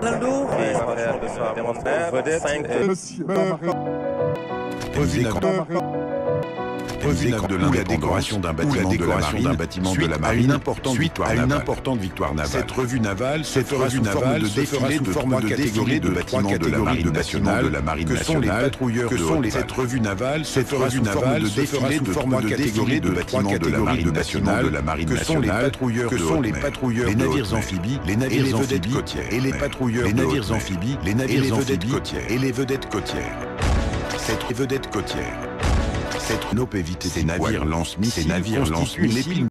Ronaldo. Revue de la décoration d'un bâtiment de la marine suite à une importante victoire navale. Cette revue navale se fera sous forme de défilé de trois catégories de bâtiments de la marine nationale, que sont les patrouilleurs de haute. Cette revue navale se fera sous forme de défilé de trois catégories de bâtiments de la marine nationale, que sont les patrouilleurs de haute, les navires amphibies, les navires vedettes côtières et les patrouilleurs, les navires amphibies, les navires vedettes côtières et les vedettes côtières. Cette vedette côtière. Cette nope éviter ces navires lance-missiles, ces navires lance-missiles.